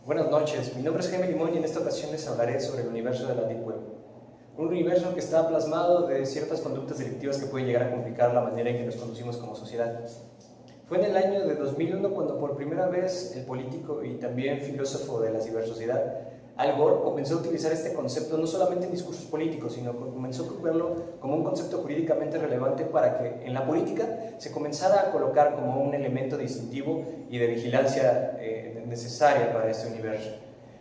Buenas noches, mi nombre es Jaime Limón y en esta ocasión les hablaré sobre el universo de la Deep Web. Un universo que está plasmado de ciertas conductas delictivas que pueden llegar a complicar la manera en que nos conducimos como sociedad. Fue en el año de 2001 cuando por primera vez el político y también filósofo de la cibersociedad, Al Gore, comenzó a utilizar este concepto no solamente en discursos políticos, sino que comenzó a verlo como un concepto jurídicamente relevante para que en la política se comenzara a colocar como un elemento distintivo y de vigilancia necesaria para este universo.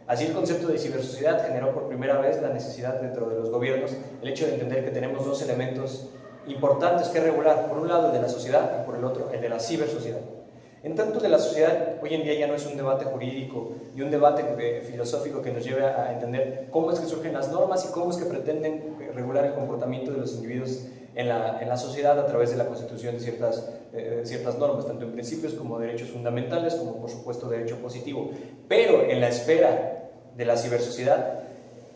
Así el concepto de cibersociedad generó por primera vez la necesidad dentro de los gobiernos, el hecho de entender que tenemos dos elementos importantes que regular, por un lado el de la sociedad y por el otro el de la cibersociedad. En tanto de la sociedad, hoy en día ya no es un debate jurídico y un debate filosófico que nos lleve a entender cómo es que surgen las normas y cómo es que pretenden regular el comportamiento de los individuos en la sociedad a través de la constitución de ciertas normas, tanto en principios como derechos fundamentales, como por supuesto derecho positivo. Pero en la esfera de la cibersociedad,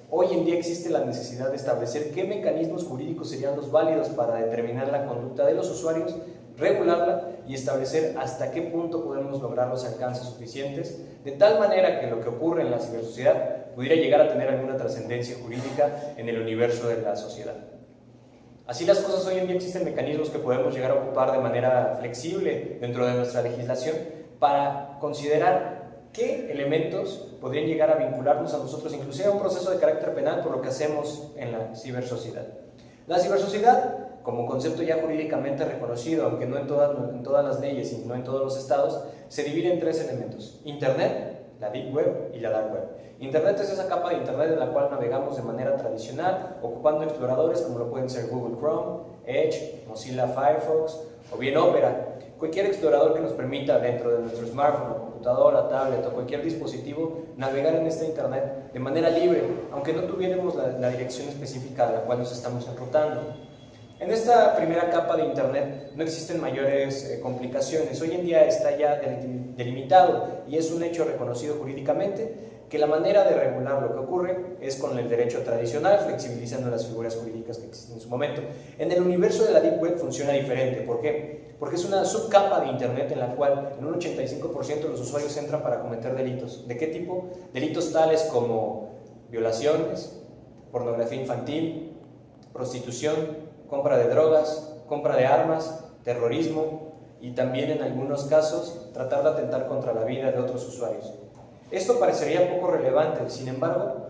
hoy en día existe la necesidad de establecer qué mecanismos jurídicos serían los válidos para determinar la conducta de los usuarios, regularla y establecer hasta qué punto podemos lograr los alcances suficientes, de tal manera que lo que ocurre en la cibersociedad pudiera llegar a tener alguna trascendencia jurídica en el universo de la sociedad. Así las cosas, hoy en día existen mecanismos que podemos llegar a ocupar de manera flexible dentro de nuestra legislación para considerar qué elementos podrían llegar a vincularnos a nosotros, inclusive a un proceso de carácter penal por lo que hacemos en la cibersociedad. La cibersociedad, como concepto ya jurídicamente reconocido, aunque no en todas las leyes y no en todos los estados, se divide en tres elementos: Internet, la Deep Web y la Dark Web. Internet es esa capa de Internet en la cual navegamos de manera tradicional, ocupando exploradores como lo pueden ser Google Chrome, Edge, Mozilla Firefox o bien Opera. Cualquier explorador que nos permita dentro de nuestro smartphone, computadora, tablet o cualquier dispositivo navegar en esta Internet de manera libre, aunque no tuviéramos la dirección específica a la cual nos estamos enrutando. En esta primera capa de Internet no existen mayores complicaciones. Hoy en día está ya delimitado y es un hecho reconocido jurídicamente que la manera de regular lo que ocurre es con el derecho tradicional, flexibilizando las figuras jurídicas que existen en su momento. En el universo de la Deep Web funciona diferente. ¿Por qué? Porque es una subcapa de Internet en la cual en un 85% de los usuarios entran para cometer delitos. ¿De qué tipo? Delitos tales como violaciones, pornografía infantil, prostitución, compra de drogas, compra de armas, terrorismo y también en algunos casos tratar de atentar contra la vida de otros usuarios. Esto parecería poco relevante, sin embargo,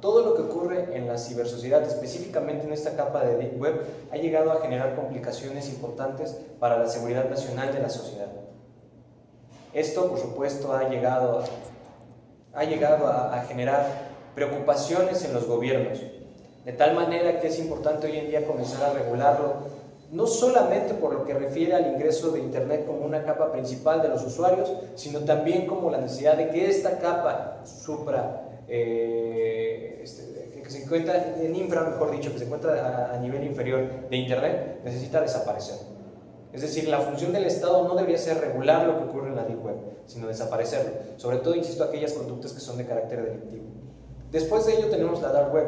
todo lo que ocurre en la cibersociedad, específicamente en esta capa de Deep Web, ha llegado a generar complicaciones importantes para la seguridad nacional de la sociedad. Esto, por supuesto, ha llegado a generar preocupaciones en los gobiernos, de tal manera que es importante hoy en día comenzar a regularlo, no solamente por lo que refiere al ingreso de Internet como una capa principal de los usuarios, sino también como la necesidad de que esta capa que se encuentra en infra, mejor dicho, que se encuentra a nivel inferior de Internet, necesita desaparecer. Es decir, la función del Estado no debería ser regular lo que ocurre en la Deep Web, sino desaparecerlo. Sobre todo, insisto, aquellas conductas que son de carácter delictivo. Después de ello tenemos la Dark Web,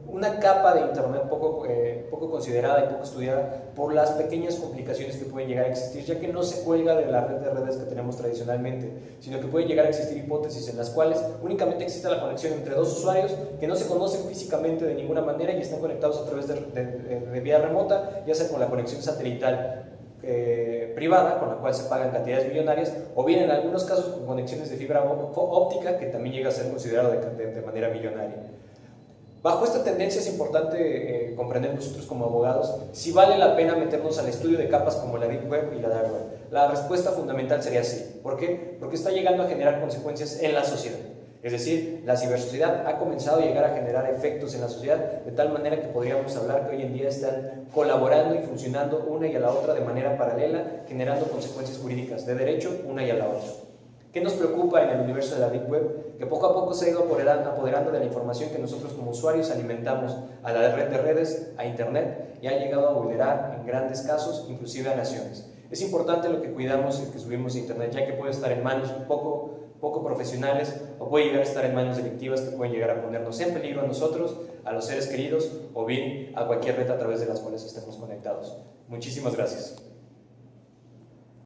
una capa de Internet poco considerada y poco estudiada por las pequeñas complicaciones que pueden llegar a existir, ya que no se cuelga de la red de redes que tenemos tradicionalmente, sino que pueden llegar a existir hipótesis en las cuales únicamente existe la conexión entre dos usuarios que no se conocen físicamente de ninguna manera y están conectados a través de vía remota, ya sea con la conexión satelital privada, con la cual se pagan cantidades millonarias, o bien en algunos casos con conexiones de fibra óptica, que también llega a ser considerado de manera millonaria. Bajo esta tendencia es importante comprender nosotros como abogados si vale la pena meternos al estudio de capas como la Deep Web y la Dark Web. La respuesta fundamental sería sí. ¿Por qué? Porque está llegando a generar consecuencias en la sociedad. Es decir, la cibersociedad ha comenzado a llegar a generar efectos en la sociedad de tal manera que podríamos hablar que hoy en día están colaborando y funcionando una y a la otra de manera paralela, generando consecuencias jurídicas de derecho una y a la otra. ¿Qué nos preocupa en el universo de la Deep Web? Que poco a poco se ha ido apoderando de la información que nosotros como usuarios alimentamos a la red de redes, a Internet, y ha llegado a vulnerar en grandes casos, inclusive a naciones. Es importante lo que cuidamos y que subimos a Internet, ya que puede estar en manos poco profesionales o puede llegar a estar en manos delictivas que pueden llegar a ponernos en peligro a nosotros, a los seres queridos o bien a cualquier red a través de las cuales estemos conectados. Muchísimas gracias.